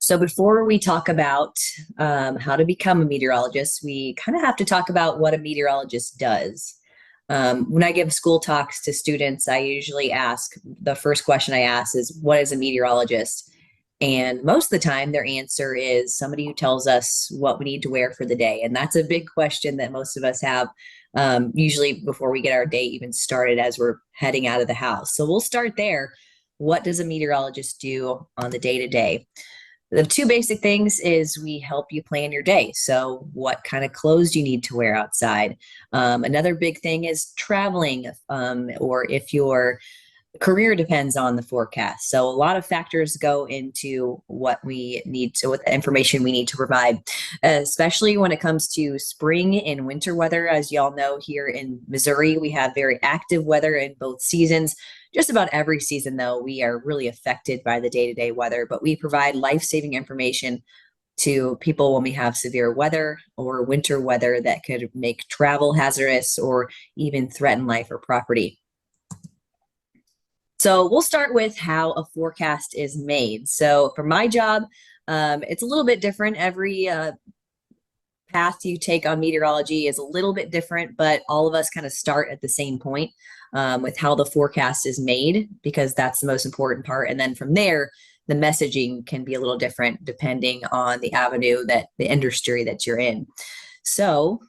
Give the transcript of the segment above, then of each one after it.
So before we talk about how to become a meteorologist, we kind of have to talk about what a meteorologist does. When I give school talks to students, I usually ask, the first question I ask is, what is a meteorologist? And most of the time, their answer is somebody who tells us what we need to wear for the day. And that's a big question that most of us have, usually before we get our day even started as we're heading out of the house. So we'll start there. What does a meteorologist do on the day to day? The two basic things is we help you plan your day. So what kind of clothes do you need to wear outside? Another big thing is traveling, or if your career depends on the forecast. So a lot of factors go into what the information we need to provide, especially when it comes to spring and winter weather. As y'all know, here in Missouri, we have very active weather in both seasons. Just about every season, though, we are really affected by the day-to-day weather, but we provide life-saving information to people when we have severe weather or winter weather that could make travel hazardous or even threaten life or property. So we'll start with how a forecast is made. So for my job, it's a little bit different. Every path you take on meteorology is a little bit different, but all of us kind of start at the same point with how the forecast is made, because that's the most important part. And then from there, the messaging can be a little different depending on the avenue the industry that you're in. So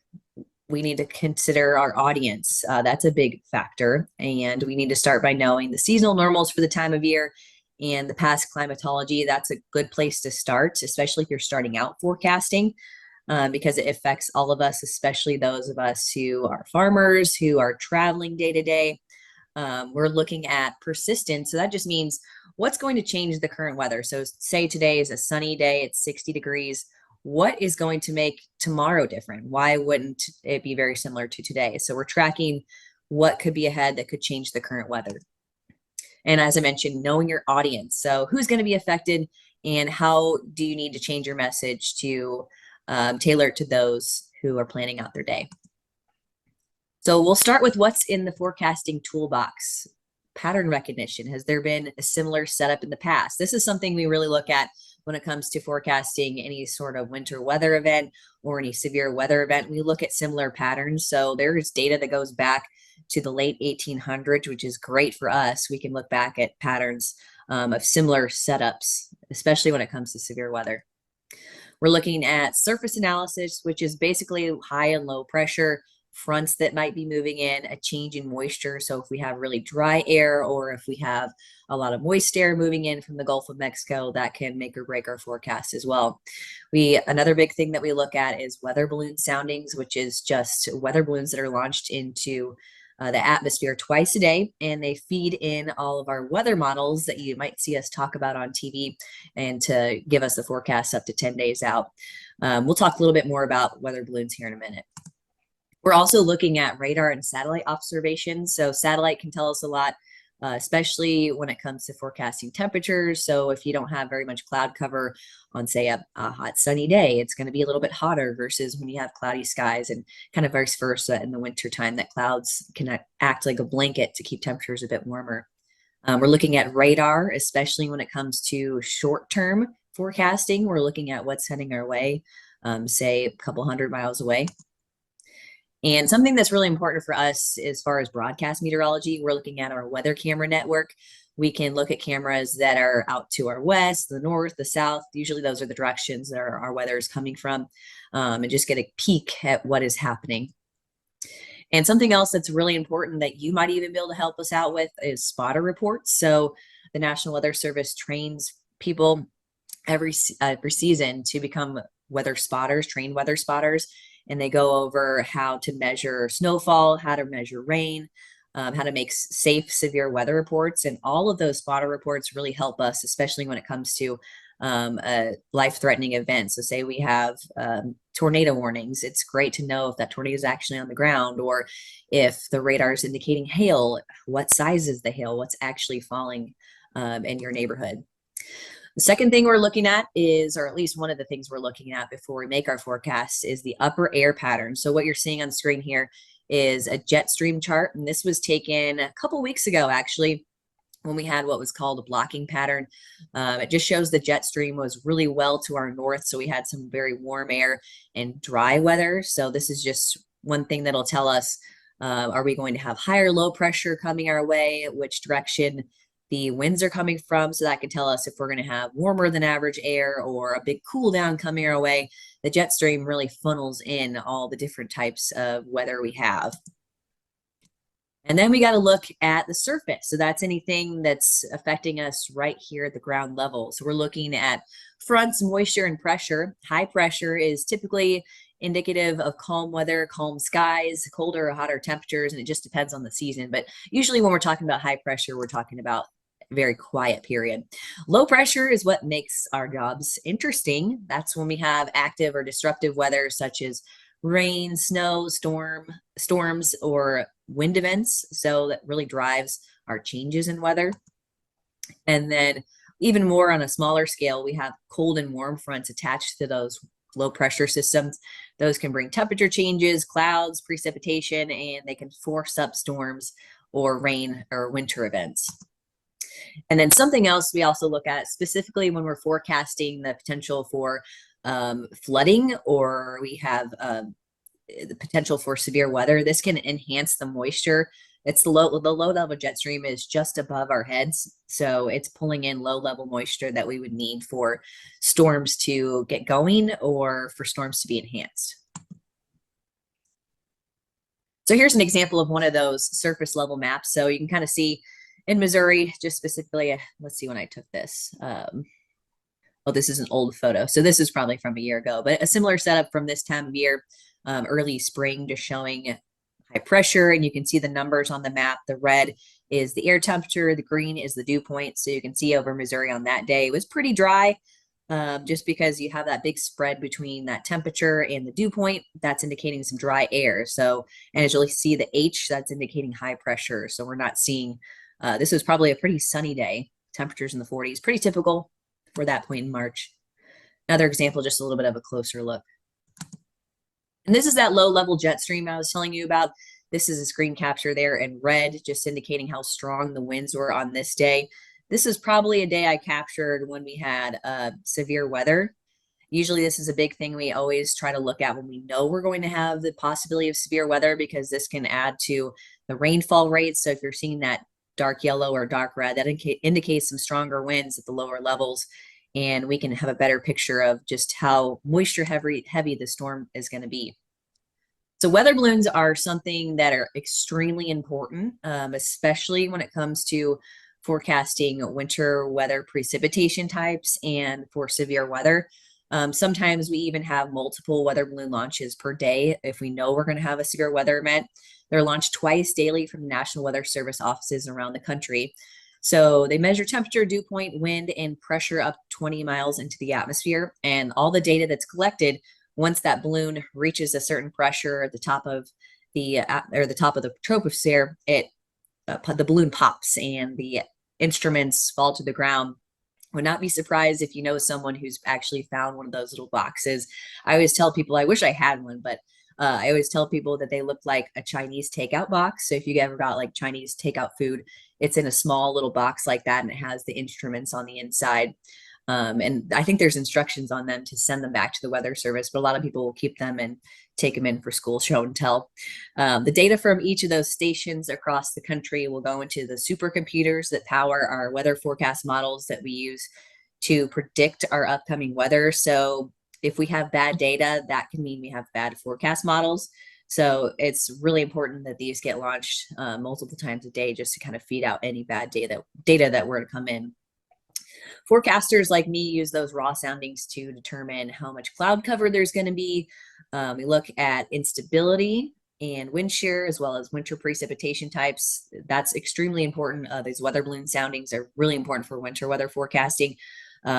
we need to consider our audience. That's a big factor. And we need to start by knowing the seasonal normals for the time of year and the past climatology. That's a good place to start, especially if you're starting out forecasting, because it affects all of us, especially those of us who are farmers, who are traveling day to day. We're looking at persistence. So that just means what's going to change the current weather. So say today is a sunny day, it's 60 degrees. What is going to make tomorrow different? Why wouldn't it be very similar to today? So we're tracking what could be ahead that could change the current weather. And as I mentioned, knowing your audience. So who's going to be affected and how do you need to change your message to tailor it to those who are planning out their day? So we'll start with what's in the forecasting toolbox. Pattern recognition. Has there been a similar setup in the past? This is something we really look at when it comes to forecasting any sort of winter weather event or any severe weather event. We look at similar patterns. So there's data that goes back to the late 1800s, which is great for us. We can look back at patterns of similar setups, especially when it comes to severe weather. We're looking at surface analysis, which is basically high and low pressure, fronts that might be moving in, a change in moisture. So if we have really dry air or if we have a lot of moist air moving in from the Gulf of Mexico, that can make or break our forecast as well. Another big thing that we look at is weather balloon soundings, which is just weather balloons that are launched into the atmosphere twice a day, and they feed in all of our weather models that you might see us talk about on TV and to give us the forecast up to 10 days out. We'll talk a little bit more about weather balloons here in a minute. We're also looking at radar and satellite observations. So satellite can tell us a lot, especially when it comes to forecasting temperatures. So if you don't have very much cloud cover on, say, a hot sunny day, it's going to be a little bit hotter versus when you have cloudy skies, and kind of vice versa in the wintertime, that clouds can act like a blanket to keep temperatures a bit warmer. We're looking at radar, especially when it comes to short-term forecasting. We're looking at what's heading our way, say a couple hundred miles away. And something that's really important for us as far as broadcast meteorology, we're looking at our weather camera network. We can look at cameras that are out to our west, the north, the south. Usually those are the directions that our weather is coming from, and just get a peek at what is happening. And something else that's really important that you might even be able to help us out with is spotter reports. So the National Weather Service trains people every season to become weather spotters, trained weather spotters. And they go over how to measure snowfall, how to measure rain, how to make safe severe weather reports. And all of those spotter reports really help us, especially when it comes to a life-threatening event. So say we have tornado warnings. It's great to know if that tornado is actually on the ground, or if the radar is indicating hail, what size is the hail, what's actually falling in your neighborhood. The second thing we're looking at is, or at least one of the things we're looking at before we make our forecast, is the upper air pattern. So what you're seeing on the screen here is a jet stream chart, and this was taken a couple weeks ago, actually, when we had what was called a blocking pattern. It just shows the jet stream was really well to our north. So we had some very warm air and dry weather. So this is just one thing that'll tell us, are we going to have higher low pressure coming our way, which direction the winds are coming from. So that can tell us if we're going to have warmer than average air or a big cool down coming our way. The jet stream really funnels in all the different types of weather we have. And then we got to look at the surface. So that's anything that's affecting us right here at the ground level. So we're looking at fronts, moisture, and pressure. High pressure is typically indicative of calm weather, calm skies, colder or hotter temperatures, and it just depends on the season. But usually when we're talking about high pressure, we're talking about a very quiet period. Low pressure is what makes our jobs interesting. That's when we have active or disruptive weather, such as rain, snow, storms, or wind events. So that really drives our changes in weather. And then even more on a smaller scale, we have cold and warm fronts attached to those low pressure systems. Those can bring temperature changes, clouds, precipitation, and they can force up storms or rain or winter events. And then something else we also look at specifically when we're forecasting the potential for flooding, or we have the potential for severe weather. This can enhance the moisture. It's the low level jet stream is just above our heads. So it's pulling in low level moisture that we would need for storms to get going or for storms to be enhanced. So here's an example of one of those surface level maps. So you can kind of see in Missouri, just specifically, let's see when I took this. Well, this is an old photo. So this is probably from a year ago, but a similar setup from this time of year, early spring, just showing high pressure. And you can see the numbers on the map. The red is the air temperature. The green is the dew point. So you can see over Missouri on that day, it was pretty dry, just because you have that big spread between that temperature and the dew point. That's indicating some dry air. So, and as you'll see the H, that's indicating high pressure. So we're not seeing, this was probably a pretty sunny day, temperatures in the 40s, pretty typical for that point in March. Another example, just a little bit of a closer look. And this is that low level jet stream I was telling you about. This is a screen capture there in red, just indicating how strong the winds were on this day. This is probably a day I captured when we had severe weather. Usually this is a big thing we always try to look at when we know we're going to have the possibility of severe weather, because this can add to the rainfall rates. So if you're seeing that dark yellow or dark red, that indicates some stronger winds at the lower levels, and we can have a better picture of just how moisture heavy the storm is going to be. So weather balloons are something that are extremely important, especially when it comes to forecasting winter weather precipitation types and for severe weather. Sometimes we even have multiple weather balloon launches per day if we know we're going to have a severe weather event. They're launched twice daily from National Weather Service offices around the country. So they measure temperature, dew point, wind, and pressure up 20 miles into the atmosphere. And all the data that's collected, once that balloon reaches a certain pressure at the top of the troposphere, the balloon pops and the instruments fall to the ground. Would not be surprised if you know someone who's actually found one of those little boxes. I always tell people, I wish I had one, but I always tell people that they look like a Chinese takeout box. So if you ever got like Chinese takeout food, it's in a small little box like that, and it has the instruments on the inside. And I think there's instructions on them to send them back to the Weather Service, but a lot of people will keep them and take them in for school show and tell. The data from each of those stations across the country will go into the supercomputers that power our weather forecast models that we use to predict our upcoming weather. So if we have bad data, that can mean we have bad forecast models. So it's really important that these get launched multiple times a day, just to kind of feed out any bad data that were to come in. Forecasters like me use those raw soundings to determine how much cloud cover there's going to be. We look at instability and wind shear, as well as winter precipitation types. That's extremely important. These weather balloon soundings are really important for winter weather forecasting,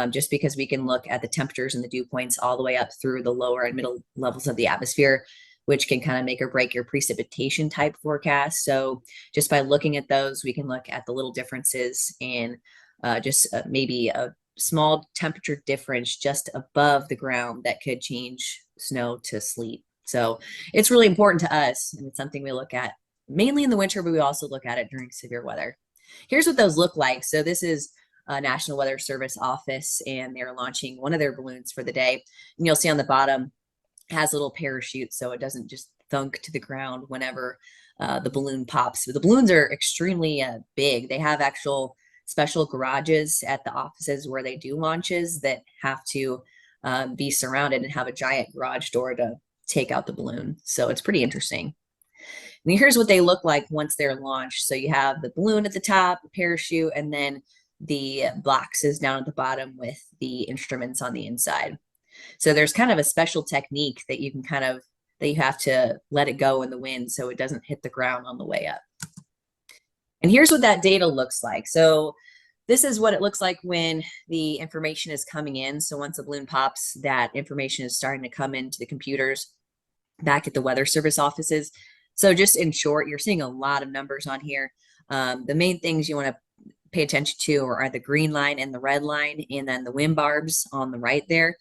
just because we can look at the temperatures and the dew points all the way up through the lower and middle levels of the atmosphere, which can kind of make or break your precipitation type forecast. So just by looking at those, we can look at the little differences in maybe a small temperature difference just above the ground that could change snow to sleet. So it's really important to us, and it's something we look at mainly in the winter, but we also look at it during severe weather. Here's what those look like. So this is a National Weather Service office, and they're launching one of their balloons for the day. And you'll see on the bottom has a little parachute so it doesn't just thunk to the ground whenever the balloon pops. But the balloons are extremely big. They have actual special garages at the offices where they do launches that have to be surrounded and have a giant garage door to take out the balloon. So it's pretty interesting. And here's what they look like once they're launched. So you have the balloon at the top, the parachute, and then the boxes down at the bottom with the instruments on the inside. So there's kind of a special technique that you can that you have to let it go in the wind so it doesn't hit the ground on the way up. And here's what that data looks like. So this is what it looks like when the information is coming in. So once the balloon pops, that information is starting to come into the computers back at the Weather Service offices. So just in short, you're seeing a lot of numbers on here. The main things you want to pay attention to are the green line and the red line, and then the wind barbs on the right there.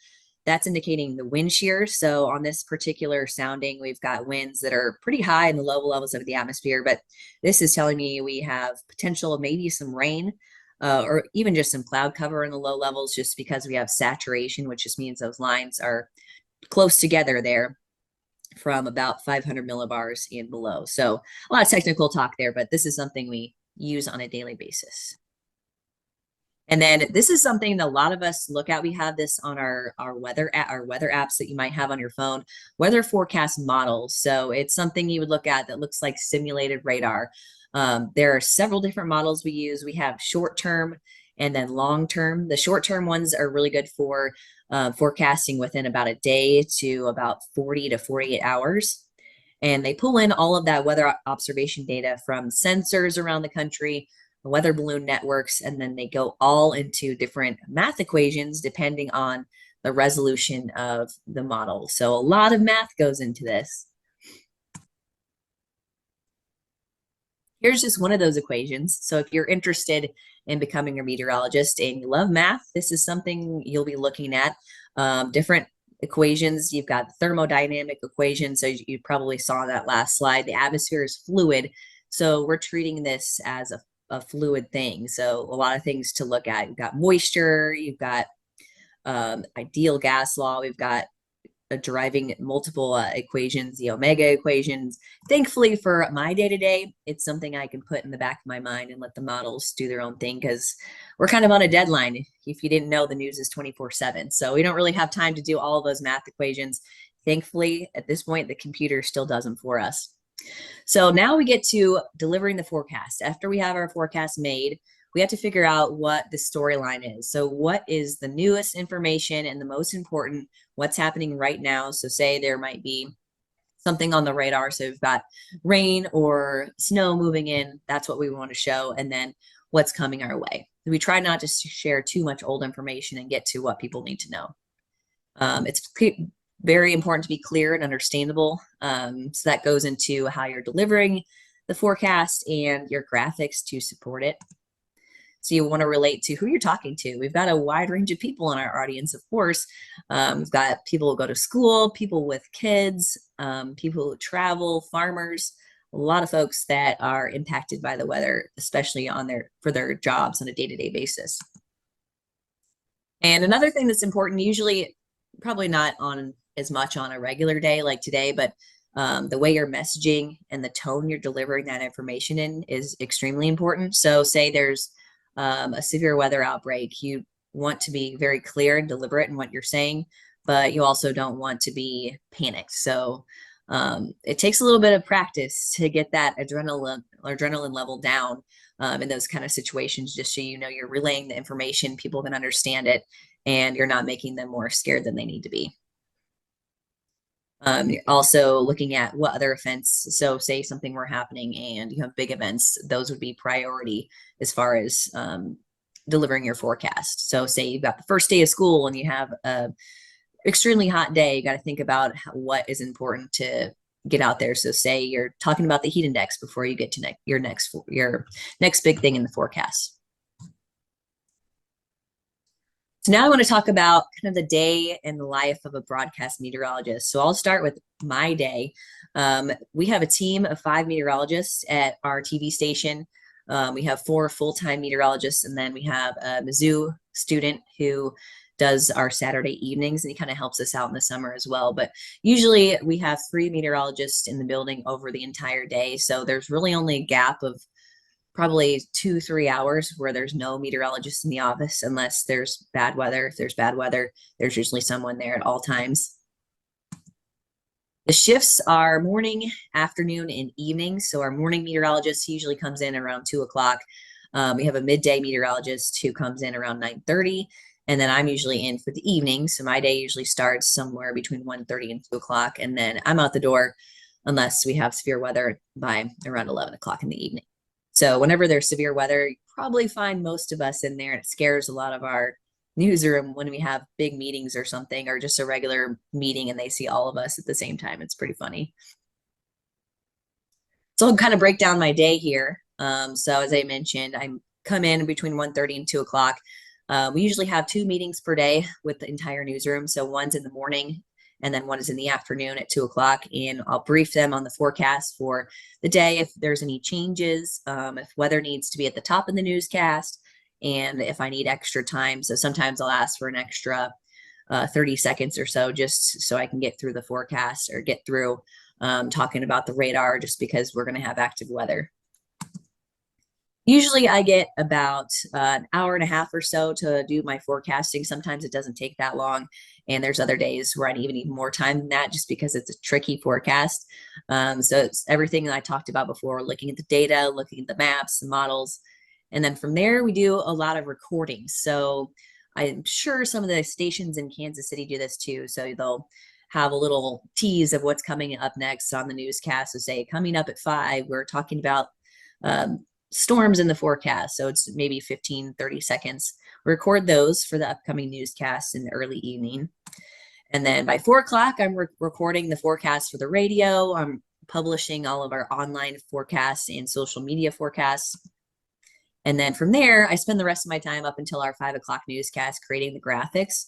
That's indicating the wind shear. So on this particular sounding, we've got winds that are pretty high in the low levels of the atmosphere, but this is telling me we have potential of maybe some rain or even just some cloud cover in the low levels, just because we have saturation, which just means those lines are close together there from about 500 millibars and below. So a lot of technical talk there, but this is something we use on a daily basis. And then this is something that a lot of us look at. We have this on our weather apps that you might have on your phone, weather forecast models. So it's something you would look at that looks like simulated radar. There are several different models we use. We have short term and then long term. The short term ones are really good for forecasting within about a day to about 40 to 48 hours. And they pull in all of that weather observation data from sensors around the country, weather balloon networks, and then they go all into different math equations depending on the resolution of the model. So a lot of math goes into this. Here's just one of those equations. So if you're interested in becoming a meteorologist and you love math, this is something you'll be looking at. Different equations. You've got the thermodynamic equation. So you probably saw that last slide. The atmosphere is fluid. So we're treating this as a fluid thing. So a lot of things to look at. You've got moisture, you've got ideal gas law, we've got deriving multiple equations, the omega equations. Thankfully for my day-to-day, it's something I can put in the back of my mind and let the models do their own thing, because we're kind of on a deadline. If you didn't know, the news is 24/7. So we don't really have time to do all of those math equations. Thankfully, at this point, the computer still does them for us. So now we get to delivering the forecast. After we have our forecast made, we have to figure out what the storyline is. So what is the newest information and the most important, what's happening right now? So say there might be something on the radar. So we've got rain or snow moving in. That's what we want to show. And then what's coming our way. We try not to share too much old information and get to what people need to know. It's very important to be clear and understandable. So that goes into how you're delivering the forecast and your graphics to support it. So you want to relate to who you're talking to. We've got a wide range of people in our audience, of course. We've got people who go to school, people with kids, people who travel, farmers, a lot of folks that are impacted by the weather, especially for their jobs on a day-to-day basis. And another thing that's important, usually probably not on as much on a regular day like today, but the way you're messaging and the tone you're delivering that information in is extremely important. So say there's a severe weather outbreak, you want to be very clear and deliberate in what you're saying, but you also don't want to be panicked. So it takes a little bit of practice to get that adrenaline level down in those kind of situations, just so you know you're relaying the information, people can understand it, and you're not making them more scared than they need to be. You're also looking at what other events, so say something were happening and you have big events, those would be priority as far as delivering your forecast. So say you've got the first day of school and you have a extremely hot day, you got to think about what is important to get out there. So say you're talking about the heat index before you get to your next big thing in the forecast. So now I want to talk about kind of the day and the life of a broadcast meteorologist. So I'll start with my day. We have a team of 5 meteorologists at our TV station. We have 4 full-time meteorologists, and then we have a Mizzou student who does our Saturday evenings, and he kind of helps us out in the summer as well. But usually we have 3 meteorologists in the building over the entire day. So there's really only a gap of probably 2-3 hours where there's no meteorologist in the office unless there's bad weather. If there's bad weather, there's usually someone there at all times. The shifts are morning, afternoon, and evening. So our morning meteorologist usually comes in around 2 o'clock. We have a midday meteorologist who comes in around 9:30. And then I'm usually in for the evening. So my day usually starts somewhere between 1:30 and 2 o'clock. And then I'm out the door unless we have severe weather by around 11 o'clock in the evening. So whenever there's severe weather, you probably find most of us in there, and it scares a lot of our newsroom when we have big meetings or something, or just a regular meeting and they see all of us at the same time. It's pretty funny. So I'll kind of break down my day here. So as I mentioned, I come in between 1:30 and 2 o'clock. We usually have 2 meetings per day with the entire newsroom. So one's in the morning and then one is in the afternoon at 2 o'clock. And I'll brief them on the forecast for the day, if there's any changes, if weather needs to be at the top of the newscast, and if I need extra time. So sometimes I'll ask for an extra 30 seconds or so just so I can get through the forecast or get through talking about the radar, just because we're going to have active weather. Usually I get about an hour and a half or so to do my forecasting. Sometimes it doesn't take that long. And there's other days where I even need more time than that just because it's a tricky forecast. So it's everything that I talked about before, looking at the data, looking at the maps, the models. And then from there, we do a lot of recordings. So I'm sure some of the stations in Kansas City do this too. So they'll have a little tease of what's coming up next on the newscast. So say coming up at 5, we're talking about storms in the forecast. So it's maybe 15-30 seconds. We record those for the upcoming newscast in the early evening. And then by 4 o'clock, I'm recording the forecast for the radio. I'm publishing all of our online forecasts and social media forecasts. And then from there, I spend the rest of my time up until our 5 o'clock newscast creating the graphics.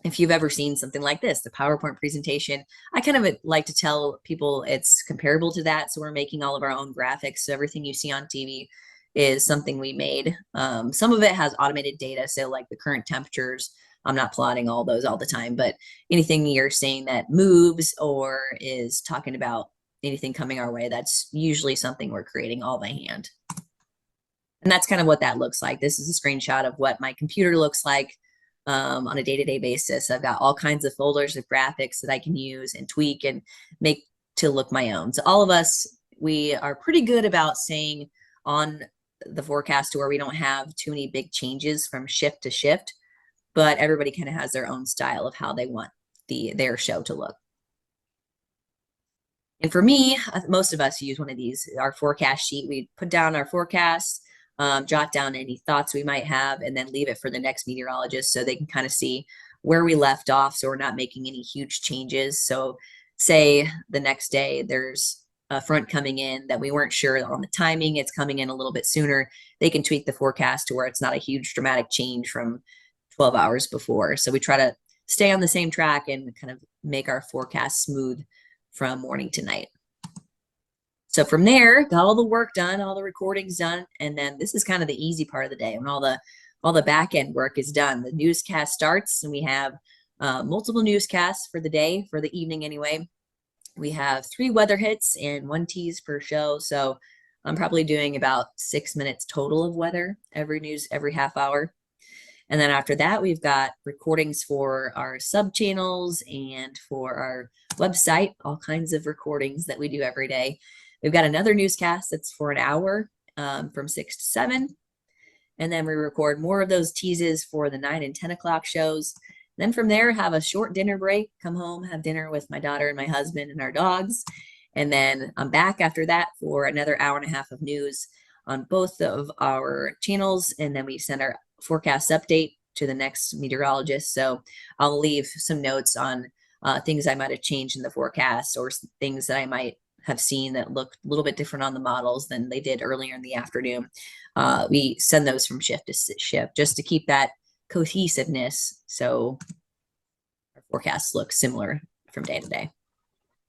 If you've ever seen something like this, the PowerPoint presentation, I kind of like to tell people it's comparable to that. So we're making all of our own graphics. So everything you see on TV is something we made. Some of it has automated data. So like the current temperatures, I'm not plotting all those all the time, but anything you're seeing that moves or is talking about anything coming our way, that's usually something we're creating all by hand. And that's kind of what that looks like. This is a screenshot of what my computer looks like on a day-to-day basis. I've got all kinds of folders of graphics that I can use and tweak and make to look my own. So all of us, we are pretty good about staying on the forecast to where we don't have too many big changes from shift to shift, but everybody kind of has their own style of how they want their show to look. And for me, most of us use one of these, our forecast sheet. We put down our forecast, jot down any thoughts we might have, and then leave it for the next meteorologist so they can kind of see where we left off, so we're not making any huge changes. So say the next day there's a front coming in that we weren't sure on the timing, it's coming in a little bit sooner, they can tweak the forecast to where it's not a huge dramatic change from 12 hours before. So we try to stay on the same track and kind of make our forecast smooth from morning to night. So from there, got all the work done, all the recordings done, and then this is kind of the easy part of the day when all the back end work is done. The newscast starts, and we have multiple newscasts for the day, for the evening anyway. We have 3 weather hits and 1 tease per show. So I'm probably doing about 6 minutes total of weather every half hour. And then after that, we've got recordings for our sub channels and for our website, all kinds of recordings that we do every day. We've got another newscast that's for an hour from 6 to 7. And then we record more of those teases for the 9 and 10 o'clock shows. Then from there, have a short dinner break, come home, have dinner with my daughter and my husband and our dogs. And then I'm back after that for another hour and a half of news on both of our channels. And then we send our forecast update to the next meteorologist. So I'll leave some notes on things I might have changed in the forecast or things that I might have seen that look a little bit different on the models than they did earlier in the afternoon. We send those from shift to shift just to keep that cohesiveness so our forecasts look similar from day to day.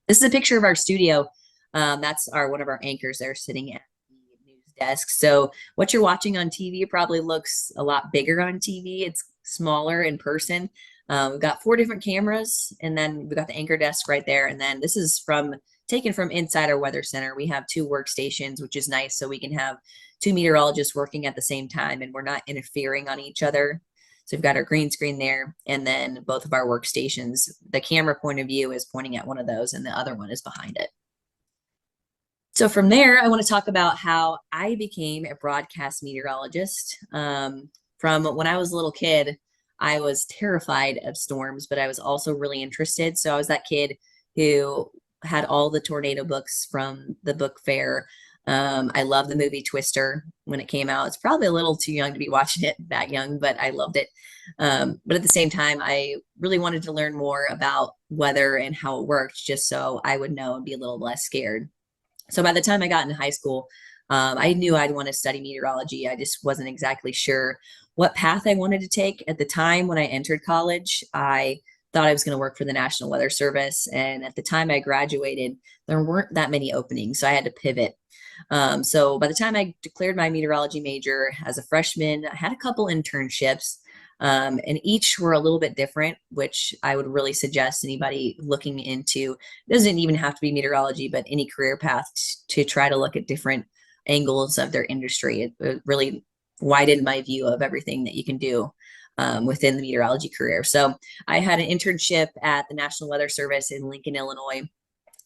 This is a picture of our studio. That's one of our anchors there sitting at the news desk. So what you're watching on TV probably looks a lot bigger on TV. It's smaller in person. We've got 4 different cameras, and then we've got the anchor desk right there. And then this is from taken from inside our weather center. We have 2 workstations, which is nice. So we can have 2 meteorologists working at the same time, and we're not interfering on each other. So we've got our green screen there, and then both of our workstations, the camera point of view is pointing at one of those, and the other one is behind it. So from there, I want to talk about how I became a broadcast meteorologist. From when I was a little kid, I was terrified of storms, but I was also really interested. So I was that kid who had all the tornado books from the book fair. I love the movie Twister when it came out. It's probably a little too young to be watching it that young, but I loved it. But at the same time, I really wanted to learn more about weather and how it worked, just so I would know and be a little less scared. So by the time I got into high school, I knew I'd want to study meteorology. I just wasn't exactly sure what path I wanted to take. At the time when I entered college, I thought I was going to work for the National Weather Service. And at the time I graduated, there weren't that many openings. So I had to pivot. So by the time I declared my meteorology major as a freshman, I had a couple internships. And each were a little bit different, which I would really suggest anybody looking into. It doesn't even have to be meteorology, but any career path to try to look at different angles of their industry. It really widened my view of everything that you can do within the meteorology career. So I had an internship at the National Weather Service in Lincoln, Illinois,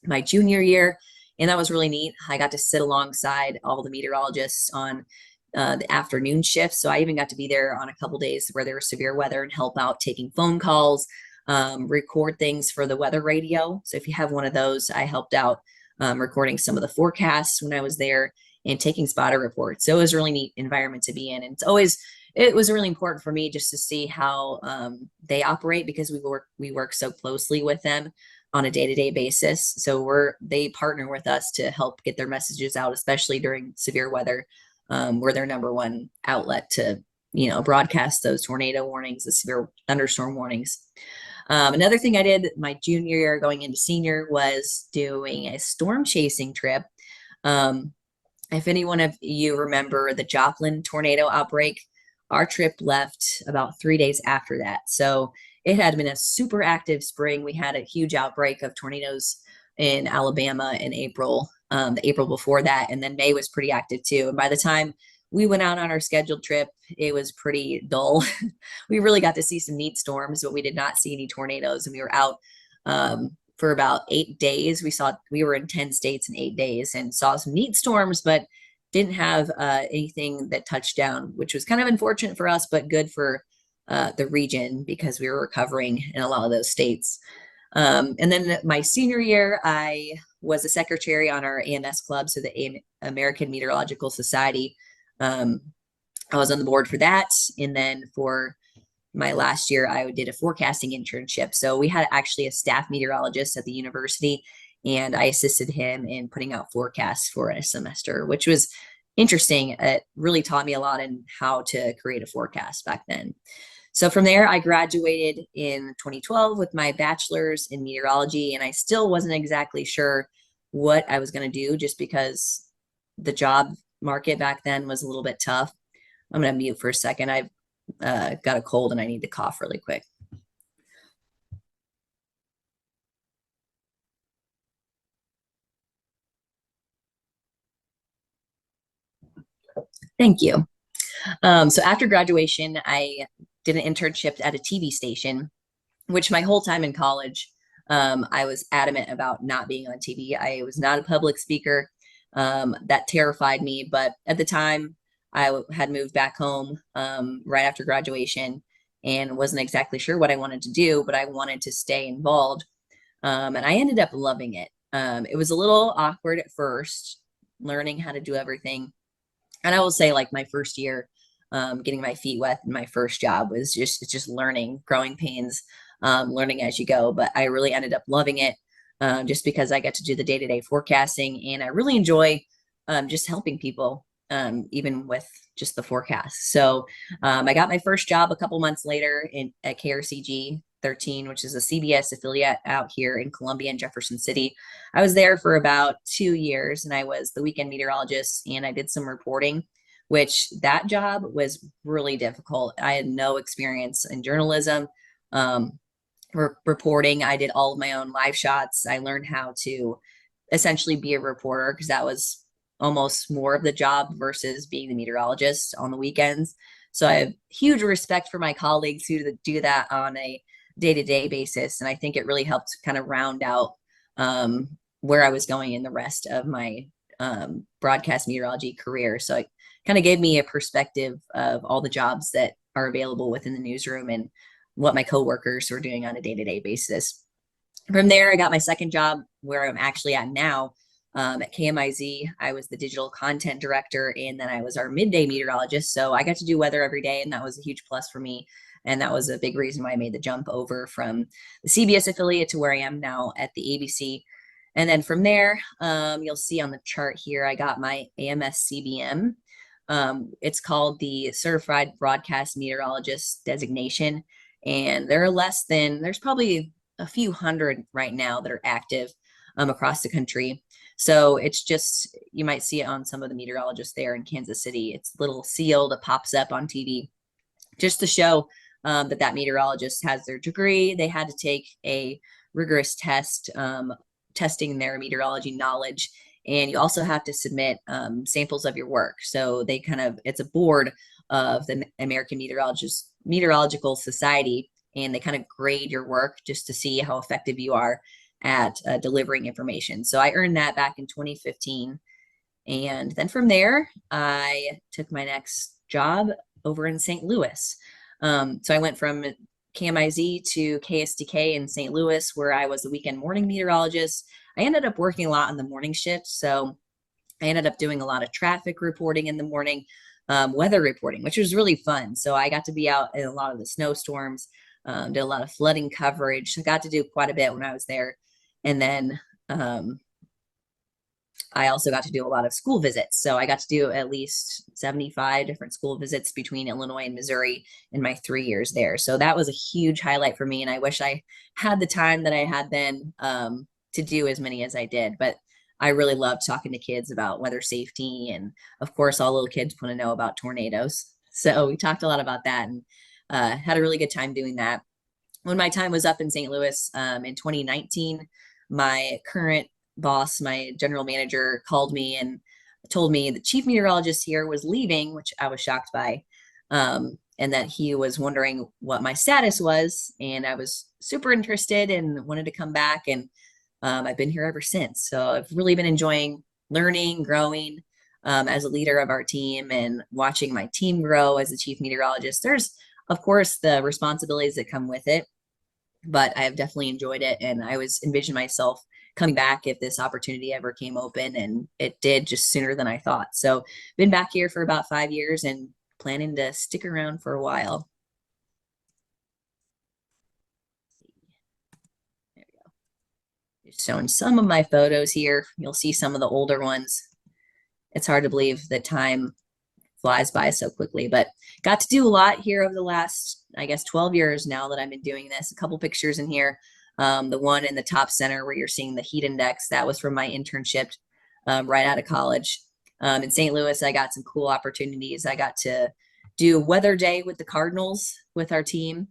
my junior year, and that was really neat. I got to sit alongside all the meteorologists on the afternoon shift. So I even got to be there on a couple days where there was severe weather and help out taking phone calls, record things for the weather radio. So if you have one of those, I helped out recording some of the forecasts when I was there and taking spotter reports. So it was a really neat environment to be in. And it was really important for me just to see how they operate, because we work so closely with them on a day-to-day basis. So they partner with us to help get their messages out, especially during severe weather. We're their number one outlet to, broadcast those tornado warnings, the severe thunderstorm warnings. Another thing I did my junior year going into senior was doing a storm chasing trip. If any one of you remember the Joplin tornado outbreak, our trip left about 3 days after that. So it had been a super active spring. We had a huge outbreak of tornadoes in Alabama in April, the April before that, and then May was pretty active too. And by the time we went out on our scheduled trip, it was pretty dull. We really got to see some neat storms, but we did not see any tornadoes. And we were out for about 8 days. We were in 10 states in 8 days and saw some neat storms, but didn't have anything that touched down, which was kind of unfortunate for us, but good for the region because we were recovering in a lot of those states. And then my senior year, I was a secretary on our AMS club, so the American Meteorological Society. I was on the board for that. And then for my last year, I did a forecasting internship. So we had actually a staff meteorologist at the university, and I assisted him in putting out forecasts for a semester, which was interesting. It really taught me a lot in how to create a forecast back then. So from there, I graduated in 2012 with my bachelor's in meteorology, and I still wasn't exactly sure what I was going to do just because the job market back then was a little bit tough. I'm going to mute for a second. I've got a cold and I need to cough really quick. Thank you. So after graduation, I did an internship at a TV station, which my whole time in college, I was adamant about not being on TV. I was not a public speaker. That terrified me. But at the time, I had moved back home right after graduation and wasn't exactly sure what I wanted to do, but I wanted to stay involved. And I ended up loving it. It was a little awkward at first, learning how to do everything. And I will say, like, my first year, getting my feet wet in my first job was just learning, growing pains, learning as you go. But I really ended up loving it just because I get to do the day-to-day forecasting, and I really enjoy just helping people, even with just the forecast. So I got my first job a couple months later at KRCG, 13, which is a CBS affiliate out here in Columbia and Jefferson City. I was there for about 2 years, and I was the weekend meteorologist, and I did some reporting, which that job was really difficult. I had no experience in journalism. Reporting. I did all of my own live shots. I learned how to essentially be a reporter because that was almost more of the job versus being the meteorologist on the weekends. So I have huge respect for my colleagues who do that on a day-to-day basis. And I think it really helped kind of round out where I was going in the rest of my broadcast meteorology career. So it kind of gave me a perspective of all the jobs that are available within the newsroom and what my coworkers were doing on a day-to-day basis. From there, I got my second job where I'm actually at now at KMIZ. I was the digital content director, and then I was our midday meteorologist. So I got to do weather every day, and that was a huge plus for me. And that was a big reason why I made the jump over from the CBS affiliate to where I am now at the ABC. And then from there, you'll see on the chart here, I got my AMS CBM. It's called the Certified Broadcast Meteorologist designation. And there's probably a few hundred right now that are active across the country. So it's just, you might see it on some of the meteorologists there in Kansas City. It's a little seal that pops up on TV just to show that meteorologist has their degree. They had to take a rigorous test testing their meteorology knowledge. And you also have to submit samples of your work. So it's a board of the American Meteorological Society, and they kind of grade your work just to see how effective you are at delivering information. So I earned that back in 2015. And then from there, I took my next job over in St. Louis. So I went from KMIZ to KSDK in St. Louis, where I was the weekend morning meteorologist. I ended up working a lot on the morning shift. So I ended up doing a lot of traffic reporting in the morning, weather reporting, which was really fun. So I got to be out in a lot of the snowstorms, did a lot of flooding coverage. I got to do quite a bit when I was there. And then I also got to do a lot of school visits. So I got to do at least 75 different school visits between Illinois and Missouri in my 3 years there. So that was a huge highlight for me. And I wish I had the time that I had then to do as many as I did. But I really loved talking to kids about weather safety. And of course, all little kids want to know about tornadoes. So we talked a lot about that and had a really good time doing that. When my time was up in St. Louis in 2019, my current boss, my general manager, called me and told me the chief meteorologist here was leaving, which I was shocked by, and that he was wondering what my status was. And I was super interested and wanted to come back. And I've been here ever since. So I've really been enjoying learning, growing as a leader of our team and watching my team grow as a chief meteorologist. There's, of course, the responsibilities that come with it, but I have definitely enjoyed it. And I was envisioning myself coming back if this opportunity ever came open, and it did just sooner than I thought. So been back here for about 5 years and planning to stick around for a while. There we go. Just showing some of my photos here. You'll see some of the older ones. It's hard to believe that time flies by so quickly, but got to do a lot here over the last, I guess, 12 years now that I've been doing this. A couple pictures in here. The one in the top center where you're seeing the heat index, that was from my internship right out of college. In St. Louis, I got some cool opportunities. I got to do weather day with the Cardinals with our team.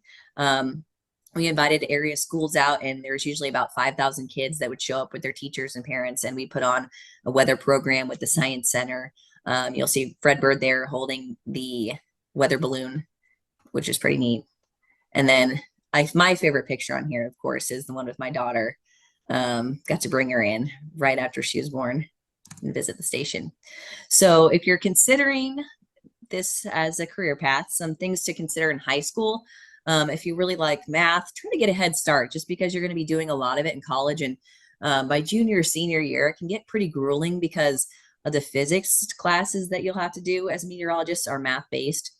We invited area schools out, and there's usually about 5,000 kids that would show up with their teachers and parents, and we put on a weather program with the Science Center. You'll see Fred Bird there holding the weather balloon, which is pretty neat. And then my favorite picture on here, of course, is the one with my daughter. Got to bring her in right after she was born and visit the station. So if you're considering this as a career path, some things to consider in high school. If you really like math, try to get a head start just because you're going to be doing a lot of it in college. And by junior or senior year, it can get pretty grueling because of the physics classes that you'll have to do as a meteorologist are math-based.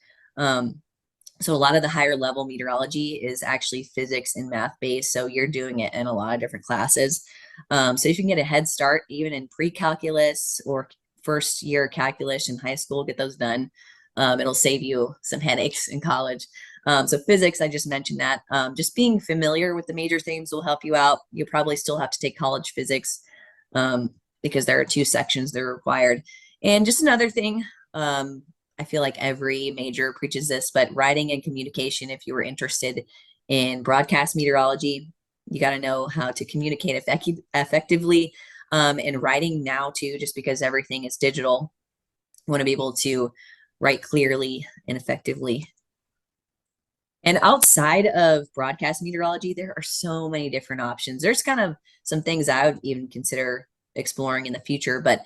So a lot of the higher level meteorology is actually physics and math based. So you're doing it in a lot of different classes. So if you can get a head start, even in pre-calculus or first year calculus in high school, get those done. It'll save you some headaches in college. So physics, I just mentioned that. Just being familiar with the major themes will help you out. You probably still have to take college physics um, because there are 2 sections that are required. And just another thing, I feel like every major preaches this, but writing and communication, if you were interested in broadcast meteorology, you got to know how to communicate effectively. And writing now too, just because everything is digital, you want to be able to write clearly and effectively. And outside of broadcast meteorology, there are so many different options. There's kind of some things I would even consider exploring in the future, but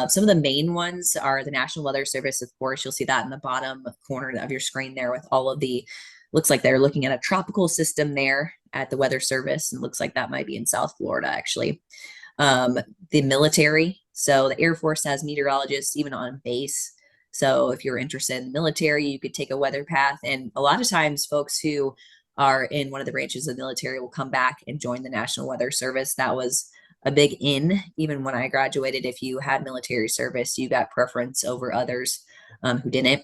some of the main ones are the National Weather Service. Of course, you'll see that in the bottom corner of your screen there with all of the, looks like they're looking at a tropical system there at the Weather Service, and looks like that might be in South Florida, actually. The military, so the Air Force has meteorologists even on base. So if you're interested in the military, you could take a weather path. And a lot of times folks who are in one of the branches of the military will come back and join the National Weather Service. That was a big in, even when I graduated. If you had military service, you got preference over others who didn't.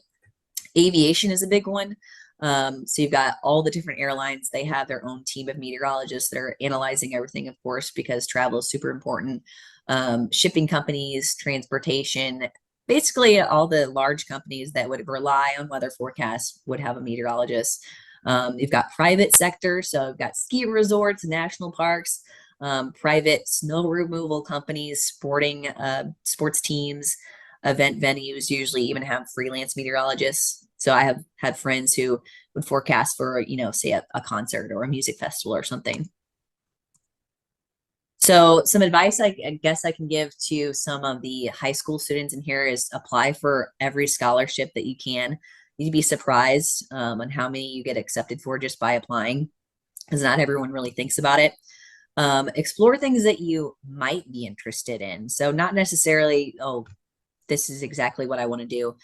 Aviation is a big one. So you've got all the different airlines. They have their own team of meteorologists that are analyzing everything, of course, because travel is super important. Shipping companies, transportation, basically all the large companies that would rely on weather forecasts would have a meteorologist. You've got private sector, so you've got ski resorts, national parks, private snow removal companies, sports teams, event venues usually even have freelance meteorologists. So I have had friends who would forecast for, say a concert or a music festival or something. So some advice I guess I can give to some of the high school students in here is apply for every scholarship that you can. You'd be surprised on how many you get accepted for just by applying, because not everyone really thinks about it. Explore things that you might be interested in. So not necessarily, oh, this is exactly what I want to do.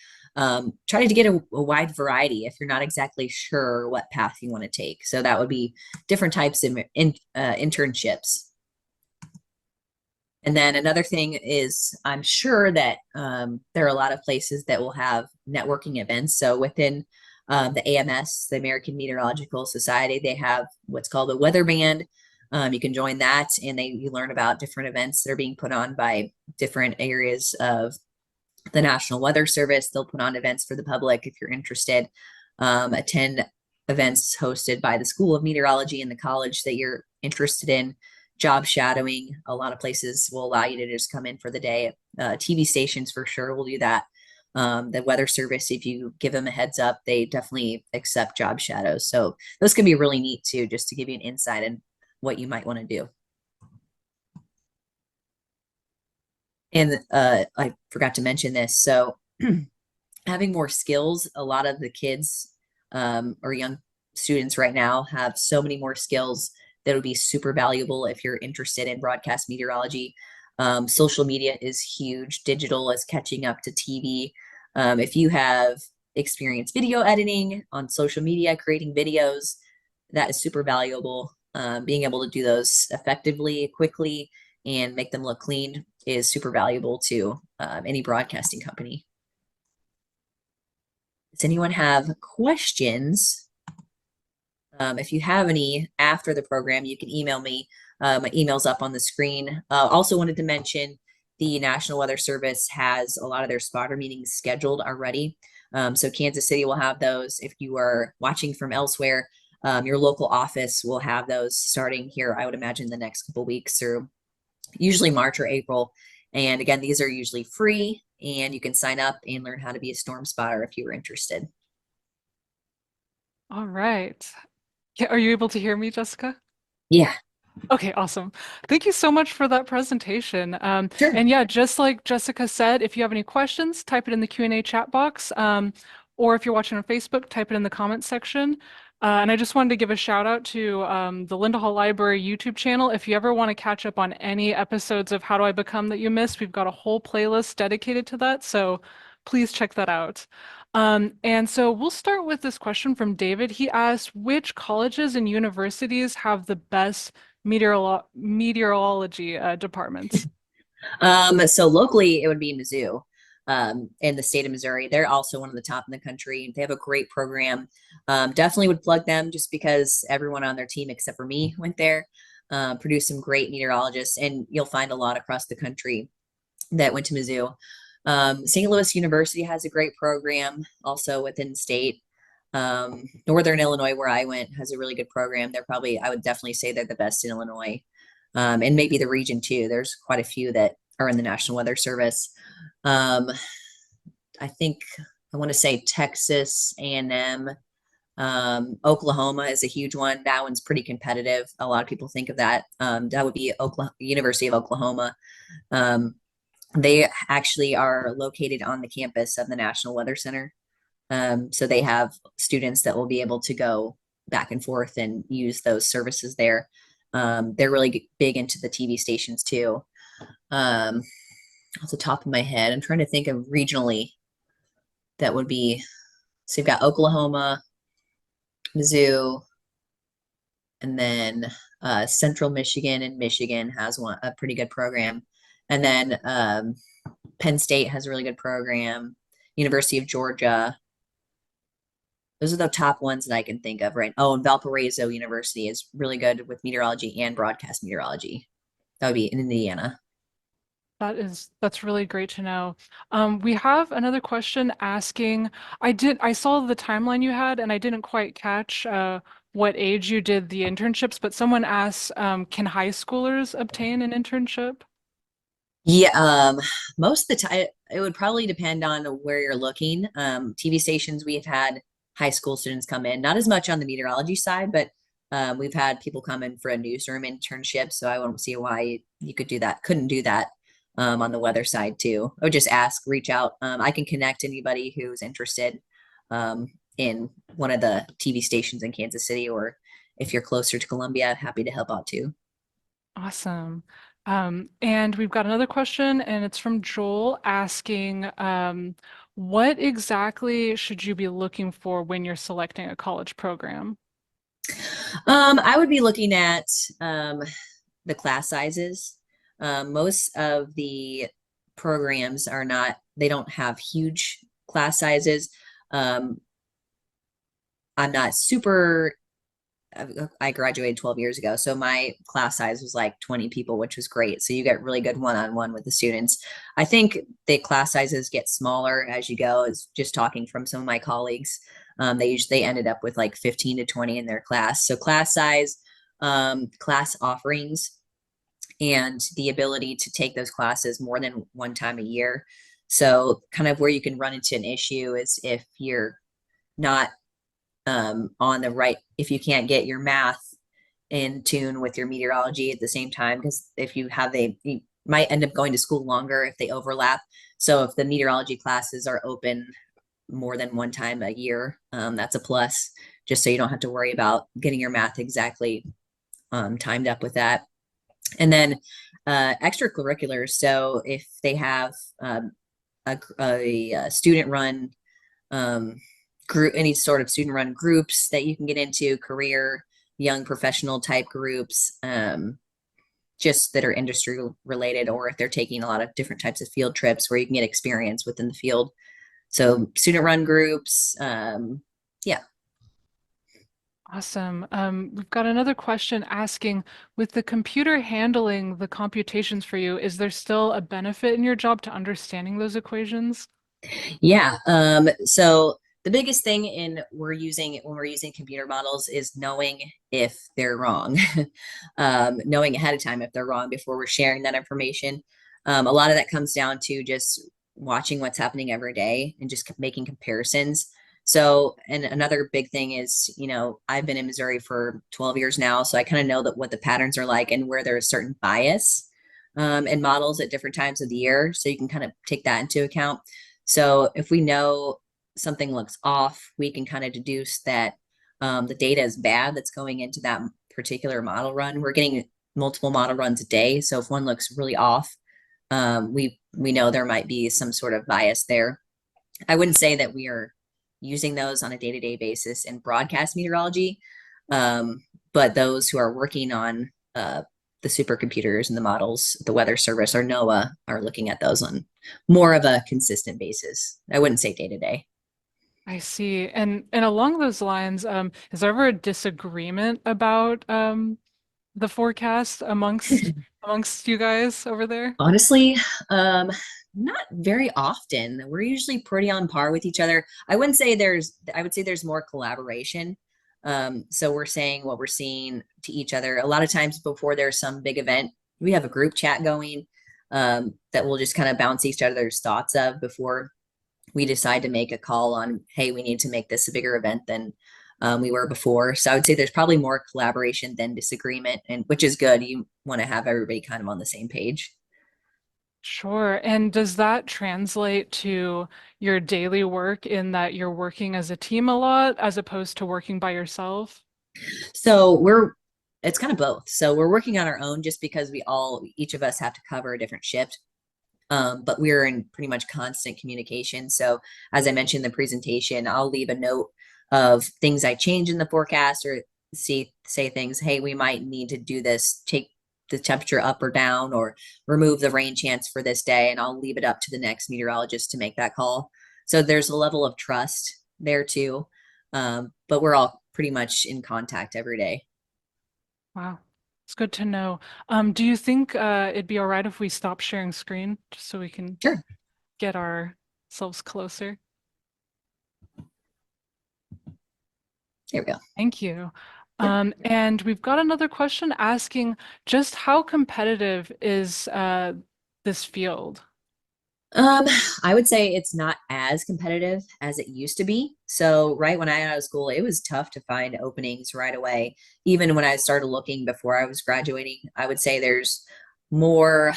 Try to get a wide variety if you're not exactly sure what path you want to take. So that would be different types of internships. And then another thing is, I'm sure that there are a lot of places that will have networking events. So within the AMS, the American Meteorological Society, they have what's called a weather band. You can join that, and you learn about different events that are being put on by different areas of the National Weather Service. They'll put on events for the public if you're interested. Attend events hosted by the School of Meteorology in the college that you're interested in. Job shadowing. A lot of places will allow you to just come in for the day. TV stations for sure will do that. The Weather Service, if you give them a heads up, they definitely accept job shadows. So those can be really neat too, just to give you an insight in what you might want to do. And I forgot to mention this. So having more skills, a lot of the kids or young students right now have so many more skills that would be super valuable if you're interested in broadcast meteorology. Social media is huge. Digital is catching up to TV. If you have experience video editing on social media, creating videos, that is super valuable. Being able to do those effectively, quickly, and make them look clean is super valuable to any broadcasting company. Does anyone have questions? If you have any after the program, you can email me. My email's up on the screen. Also wanted to mention the National Weather Service has a lot of their spotter meetings scheduled already. So Kansas City will have those. If you are watching from elsewhere, your local office will have those starting here, I would imagine, the next couple weeks through usually March or April. And again, these are usually free, and you can sign up and learn how to be a storm spotter if you were interested. All right. Are you able to hear me, Jessica? Yeah, Okay, awesome. Thank you so much for that presentation. sure. And yeah, just like Jessica said, if you have any questions, type it in the Q&A chat box. Or if you're watching on Facebook, type it in the comments section. And I just wanted to give a shout out to the Linda Hall Library YouTube channel. If you ever want to catch up on any episodes of How Do I Become that you missed, we've got a whole playlist dedicated to that. So please check that out. And so we'll start with this question from David. He asked, which colleges and universities have the best meteorology departments? So locally, it would be Mizzou. in the state of Missouri. They're also one of the top in the country. They have a great program. Definitely would plug them just because everyone on their team except for me went there. Produced some great meteorologists, and you'll find a lot across the country that went to Mizzou. St. Louis University has a great program also within the state. Northern Illinois, where I went, has a really good program. They're probably, I would definitely say they're the best in Illinois, and maybe the region too. There's quite a few that are in the National Weather Service. Um, I think I want to say Texas A&M. Oklahoma is a huge one. That one's pretty competitive. A lot of people think of that. That would be University of Oklahoma. Um, they actually are located on the campus of the National Weather Center. So they have students that will be able to go back and forth and use those services there. They're really big into the TV stations too. Um, Off the top of my head, I'm trying to think of regionally that would be. So you've got Oklahoma, Mizzou, and then Central Michigan and Michigan has a pretty good program. And then Penn State has a really good program. University of Georgia. Those are the top ones that I can think of, right? Oh, and Valparaiso University is really good with meteorology and broadcast meteorology. That would be in Indiana. That's really great to know. We have another question asking, I saw the timeline you had and I didn't quite catch what age you did the internships, but someone asked, can high schoolers obtain an internship? Yeah, most of the time it would probably depend on where you're looking. TV stations, we've had high school students come in, not as much on the meteorology side, but we've had people come in for a newsroom internship. So I won't see why you could do that, couldn't do that on the weather side too. I would just ask, reach out. I can connect anybody who's interested in one of the TV stations in Kansas City, or if you're closer to Columbia, happy to help out too. Awesome. And we've got another question, and it's from Joel asking, what exactly should you be looking for when you're selecting a college program? I would be looking at the class sizes. Most of the programs are not, they don't have huge class sizes. Um, I'm not super I graduated 12 years ago. So my class size was like 20 people, which was great. So you get really good one-on-one with the students. I think the class sizes get smaller as you go. Is just talking from some of my colleagues. They ended up with like 15 to 20 in their class. So class size, class offerings, and the ability to take those classes more than one time a year. So kind of where you can run into an issue is if you're not on the right, if you can't get your math in tune with your meteorology at the same time, because if you have you might end up going to school longer if they overlap. So if the meteorology classes are open more than one time a year, that's a plus, just so you don't have to worry about getting your math exactly timed up with that. And then extracurriculars. So if they have a student run group, any sort of student run groups that you can get into, career, young professional type groups, just that are industry related, or if they're taking a lot of different types of field trips where you can get experience within the field. So student run groups, yeah. Awesome. We've got another question asking, with the computer handling the computations for you, is there still a benefit in your job to understanding those equations? Yeah. So the biggest thing when we're using computer models is knowing if they're wrong, knowing ahead of time if they're wrong before we're sharing that information. A lot of that comes down to just watching what's happening every day and just making comparisons. So, and another big thing is, I've been in Missouri for 12 years now, so I kind of know that what the patterns are like and where there's certain bias in models at different times of the year. So you can kind of take that into account. So if we know something looks off, we can kind of deduce that the data is bad that's going into that particular model run. We're getting multiple model runs a day. So if one looks really off, we know there might be some sort of bias there. I wouldn't say that we are using those on a day-to-day basis in broadcast meteorology, but those who are working on the supercomputers and the models, the Weather Service or NOAA are looking at those on more of a consistent basis. I wouldn't say day to day. I see. And along those lines, is there ever a disagreement about the forecast amongst you guys over there? Honestly, not very often. We're usually pretty on par with each other. I would say there's more collaboration. So we're saying what we're seeing to each other. A lot of times before there's some big event, we have a group chat going that we'll just kind of bounce each other's thoughts of before we decide to make a call on, hey, we need to make this a bigger event than we were before. So I would say there's probably more collaboration than disagreement, and which is good. You want to have everybody kind of on the same page. Sure. And does that translate to your daily work in that you're working as a team a lot as opposed to working by yourself? So it's kind of both. So we're working on our own just because each of us have to cover a different shift. But we're in pretty much constant communication. So as I mentioned in the presentation, I'll leave a note of things I change in the forecast or say things, hey, we might need to do this, take the temperature up or down or remove the rain chance for this day. And I'll leave it up to the next meteorologist to make that call. So there's a level of trust there too. But we're all pretty much in contact every day. Wow. It's good to know. Do you think it'd be all right if we stop sharing screen just so we can Sure. get ourselves closer? There we go. Thank you. Yep. And we've got another question asking just how competitive is this field? Um, I would say it's not as competitive as it used to be. So right when I got out of school, it was tough to find openings right away. Even when I started looking before I was graduating, I would say there's more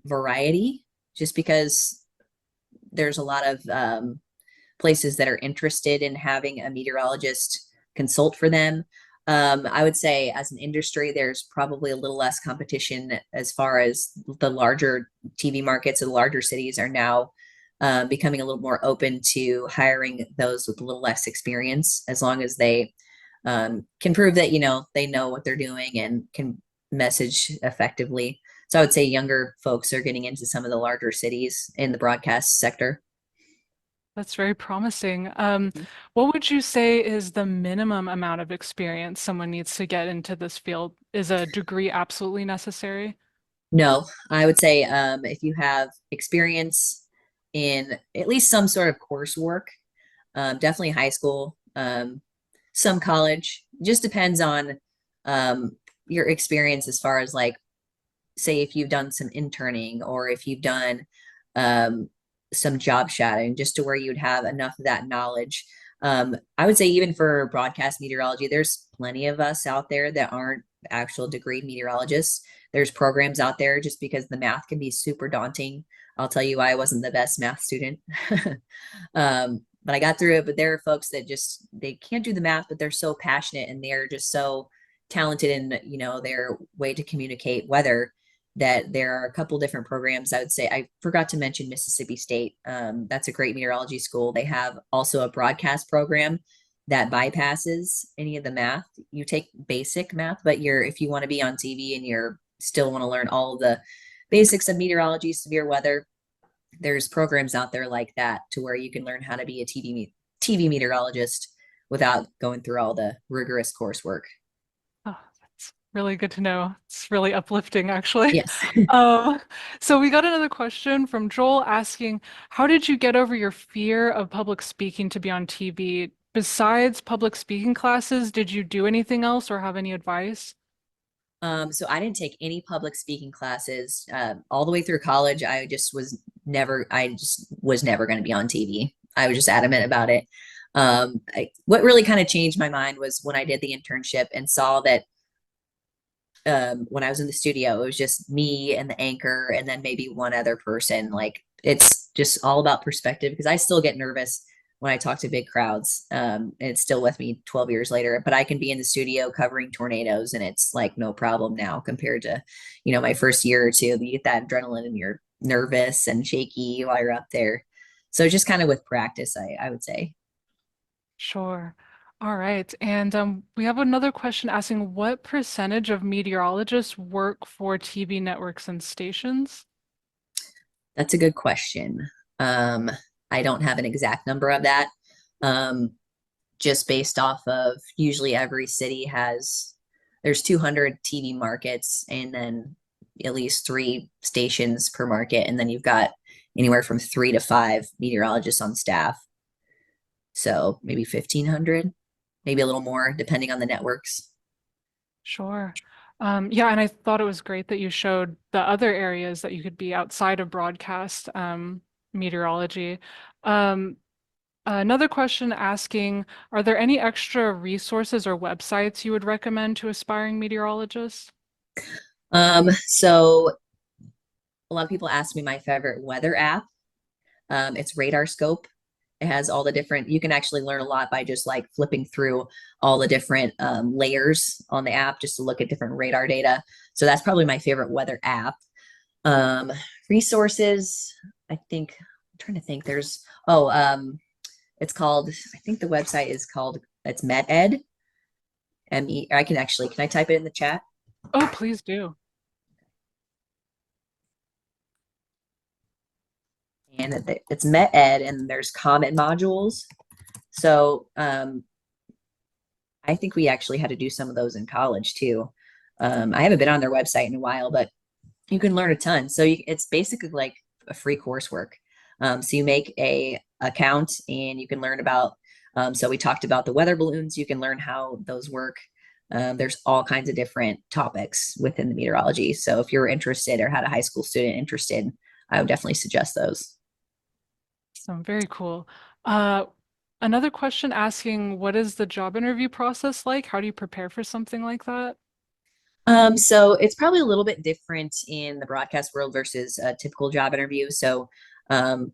variety just because there's a lot of places that are interested in having a meteorologist consult for them. I would say as an industry, there's probably a little less competition as far as the larger TV markets or the larger cities are now becoming a little more open to hiring those with a little less experience, as long as they can prove that, they know what they're doing and can message effectively. So I would say younger folks are getting into some of the larger cities in the broadcast sector. That's very promising. What would you say is the minimum amount of experience someone needs to get into this field? Is a degree absolutely necessary? No, I would say if you have experience in at least some sort of coursework, definitely high school, some college, just depends on your experience as far as like, say, if you've done some interning or if you've done um, some job shadowing, just to where you'd have enough of that knowledge. I would say even for broadcast meteorology, there's plenty of us out there that aren't actual degreed meteorologists. There's programs out there just because the math can be super daunting. I'll tell you why I wasn't the best math student. But I got through it. But there are folks that just they can't do the math, but they're so passionate and they're just so talented in their way to communicate weather that there are a couple different programs. I would say I forgot to mention Mississippi State. That's a great meteorology school. They have also a broadcast program that bypasses any of the math. You take basic math, but if you want to be on TV and you're still want to learn all of the basics of meteorology, severe weather, there's programs out there like that to where you can learn how to be a TV meteorologist without going through all the rigorous coursework. Oh, that's really good to know. It's really uplifting, actually. Yes. Um, so we got another question from Joel asking, how did you get over your fear of public speaking to be on TV? Besides public speaking classes, did you do anything else or have any advice? So I didn't take any public speaking classes all the way through college. I just was never going to be on TV. I was just adamant about it. What really kind of changed my mind was when I did the internship and saw that when I was in the studio, it was just me and the anchor and then maybe one other person. Like it's just all about perspective because I still get nervous when I talk to big crowds. And it's still with me 12 years later, but I can be in the studio covering tornadoes and it's like no problem now compared to, my first year or two. You get that adrenaline and you're nervous and shaky while you're up there. So just kind of with practice, I would say. Sure. All right. And we have another question asking what percentage of meteorologists work for TV networks and stations? That's a good question. Um, I don't have an exact number of that. Um, just based off of usually every city has there's 200 TV markets and then at least three stations per market, and then you've got anywhere from three to five meteorologists on staff. So maybe 1,500, maybe a little more depending on the networks. Sure. Yeah, and I thought it was great that you showed the other areas that you could be outside of broadcast meteorology. Um, Another question asking, are there any extra resources or websites you would recommend to aspiring meteorologists? So a lot of people ask me my favorite weather app. It's Radar Scope. It has all the different, you can actually learn a lot by just like flipping through all the different layers on the app just to look at different radar data. So that's probably my favorite weather app. Um, Resources, I think, I'm trying to think. It's called, I think the website is called, it's MetEd, I can actually, can I type it in the chat? Oh, please do. And it's MetEd and there's comment modules. So I think we actually had to do some of those in college too. I haven't been on their website in a while, but you can learn a ton. So it's basically like a free coursework. So you make a account and you can learn about. So we talked about the weather balloons. You can learn how those work. There's all kinds of different topics within the meteorology. So if you're interested or had a high school student interested, I would definitely suggest those. So very cool. Uh, Another question asking, what is the job interview process like? How do you prepare for something like that? So it's probably a little bit different in the broadcast world versus a typical job interview. Um,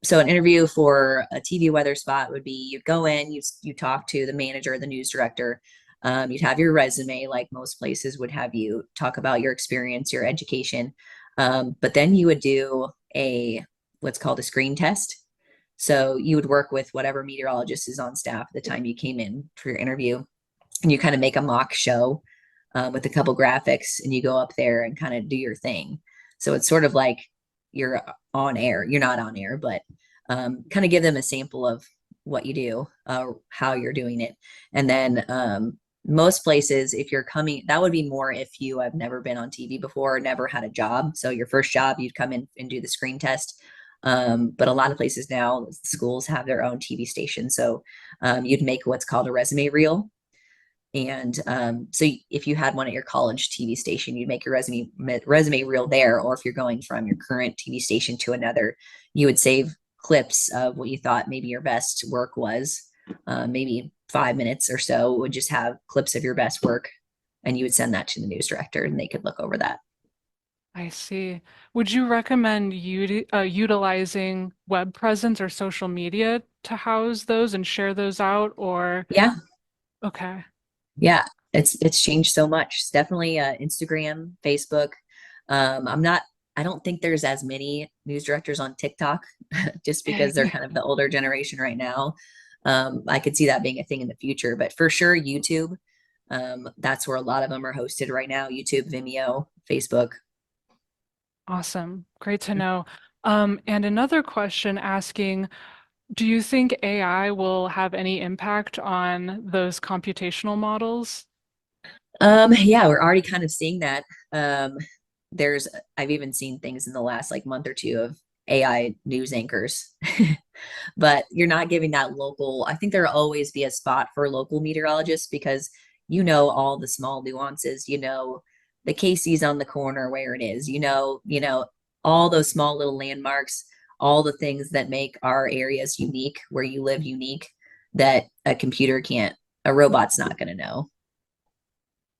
so an interview for a TV weather spot would be you'd go in, you talk to the manager, the news director. You'd have your resume, like most places would have you talk about your experience, your education. But then you would do a what's called a screen test. So you would work with whatever meteorologist is on staff at the time you came in for your interview, and you kind of make a mock show with a couple graphics, and you go up there and kind of do your thing. So it's sort of like you're on air. You're not on air, but kind of give them a sample of what you do, how you're doing it. And then most places, if you're coming, that would be more if you have never been on TV before, never had a job. So your first job, you'd come in and do the screen test. But a lot of places now, schools have their own TV station. So you'd make what's called a resume reel, and so if you had one at your college TV station, you'd make your resume reel there. Or if you're going from your current TV station to another, you would save clips of what you thought maybe your best work was. Maybe 5 minutes or so would just have clips of your best work, and you would send that to the news director, and they could look over that. I see. Would you recommend utilizing web presence or social media to house those and share those out or Yeah, okay. yeah, it's changed so much. It's definitely Instagram, Facebook. I'm not. I don't think there's as many news directors on TikTok, just because they're kind of the older generation right now. I could see that being a thing in the future, but for sure, YouTube. That's where a lot of them are hosted right now. YouTube, Vimeo, Facebook. Awesome. Great to know. And another question asking, do you think AI will have any impact on those computational models? Yeah, we're already kind of seeing that. Um, there's, I've even seen things in the last like month or two of AI news anchors, but you're not giving that local. I think there'll always be a spot for local meteorologists because all the small nuances. The Casey's on the corner where it is. All those small little landmarks, all the things that make our areas unique, where you live unique, that a computer can't, a robot's not going to know.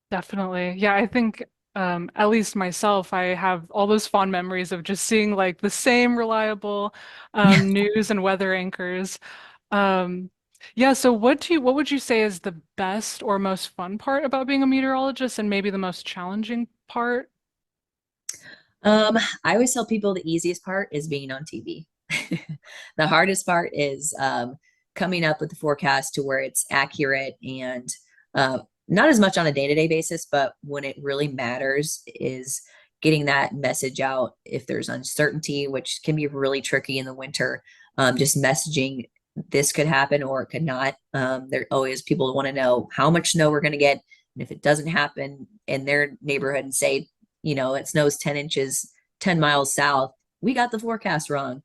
Definitely. Yeah, I think at least myself, I have all those fond memories of just seeing like the same reliable news and weather anchors. Um, yeah, so what would you say is the best or most fun part about being a meteorologist and maybe the most challenging part? I always tell people the easiest part is being on TV. The hardest part is coming up with the forecast to where it's accurate and not as much on a day-to-day basis, but when it really matters is getting that message out if there's uncertainty, which can be really tricky in the winter. Just messaging this could happen or it could not. There always people want to know how much snow we're going to get. And if it doesn't happen in their neighborhood and say, it snows 10 inches, 10 miles south, we got the forecast wrong.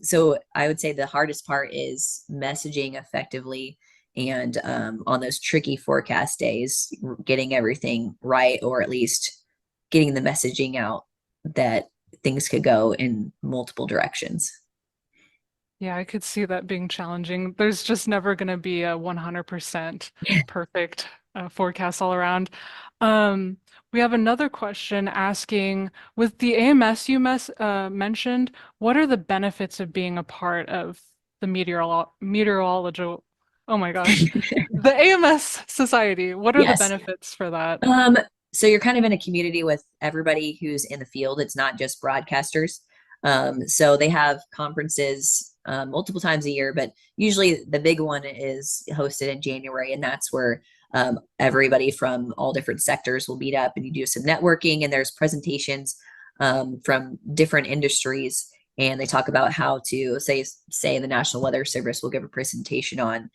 So I would say the hardest part is messaging effectively and on those tricky forecast days, getting everything right, or at least getting the messaging out that things could go in multiple directions. Yeah, I could see that being challenging. There's just never going to be a 100% perfect forecast all around. Um, we have another question asking, with the AMS you mentioned, what are the benefits of being a part of the meteorological, oh my gosh, the AMS Society? What are the Yes. benefits for that? Um, so you're kind of in a community with everybody who's in the field. It's not just broadcasters. So they have conferences multiple times a year, but usually the big one is hosted in January, and that's where everybody from all different sectors will meet up and you do some networking, and there's presentations from different industries, and they talk about how to say the National Weather Service will give a presentation on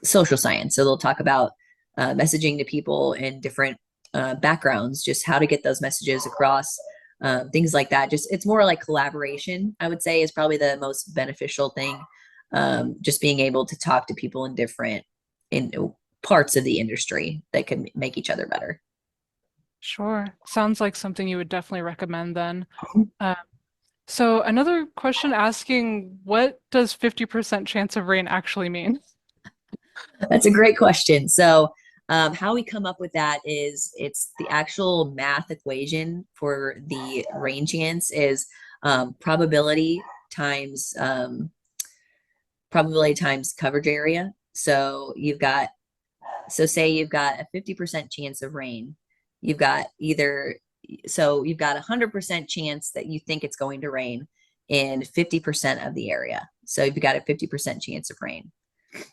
social science. So they'll talk about messaging to people in different backgrounds, just how to get those messages across, things like that. Just it's more like collaboration, I would say, is probably the most beneficial thing. Just being able to talk to people in different in parts of the industry that can make each other better. Sure. Sounds like something you would definitely recommend then. Uh, so another question asking, what does 50% chance of rain actually mean? That's a great question. So, how we come up with that is it's the actual math equation for the rain chance is probability times coverage area. So say you've got a 50% chance of rain. You've got you've got a 100% chance that you think it's going to rain in 50% of the area. So you've got a 50% chance of rain.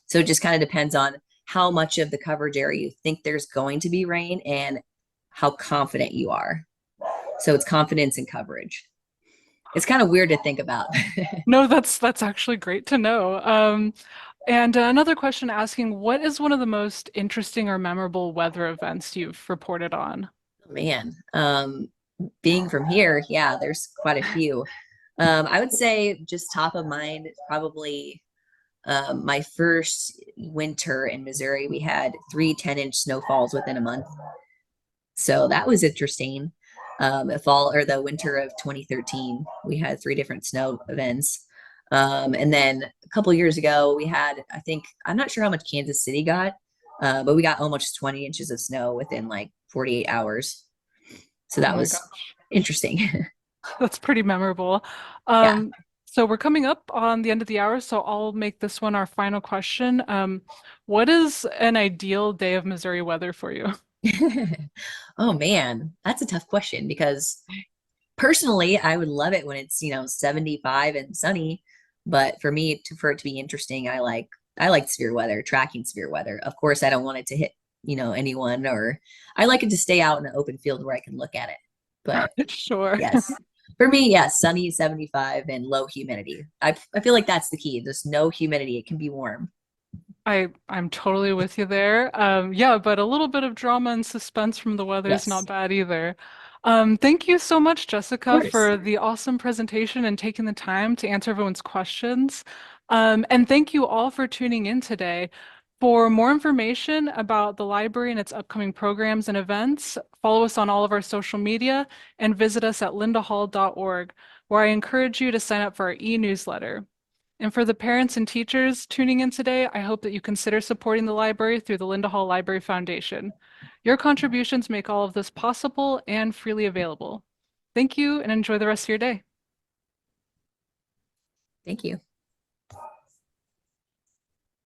So it just kind of depends on how much of the coverage area you think there's going to be rain and how confident you are. So it's confidence in coverage. It's kind of weird to think about. No, that's actually great to know. And another question asking, what is one of the most interesting or memorable weather events you've reported on? Man, being from here, yeah, there's quite a few. I would say just top of mind, probably my first winter in Missouri, we had 3 10-inch snowfalls within a month. So that was interesting. The fall or the winter of 2013, we had 3 different snow events. And then a couple years ago, we had, I think, I'm not sure how much Kansas City got, but we got almost 20 inches of snow within like 48 hours. So Oh that my was gosh, interesting. that's pretty memorable. Yeah. So we're coming up on the end of the hour, so I'll make this one our final question. What is an ideal day of Missouri weather for you? Oh man, that's a tough question because personally, I would love it when it's, 75 and sunny, but for it to be interesting, I like severe weather, tracking severe weather. Of course, I don't want it to hit, anyone, or I like it to stay out in an open field where I can look at it. But Sure. yes. For me, yes, sunny 75 and low humidity. I feel like that's the key. There's no humidity. It can be warm. I'm totally with you there. Yeah, but a little bit of drama and suspense from the weather is not Yes. bad either. Thank you so much, Of Jessica, course. for the awesome presentation and taking the time to answer everyone's questions. And thank you all for tuning in today. For more information about the library and its upcoming programs and events, follow us on all of our social media and visit us at lindahall.org, where I encourage you to sign up for our e-newsletter. And for the parents and teachers tuning in today, I hope that you consider supporting the library through the Linda Hall Library Foundation. Your contributions make all of this possible and freely available. Thank you and enjoy the rest of your day. Thank you.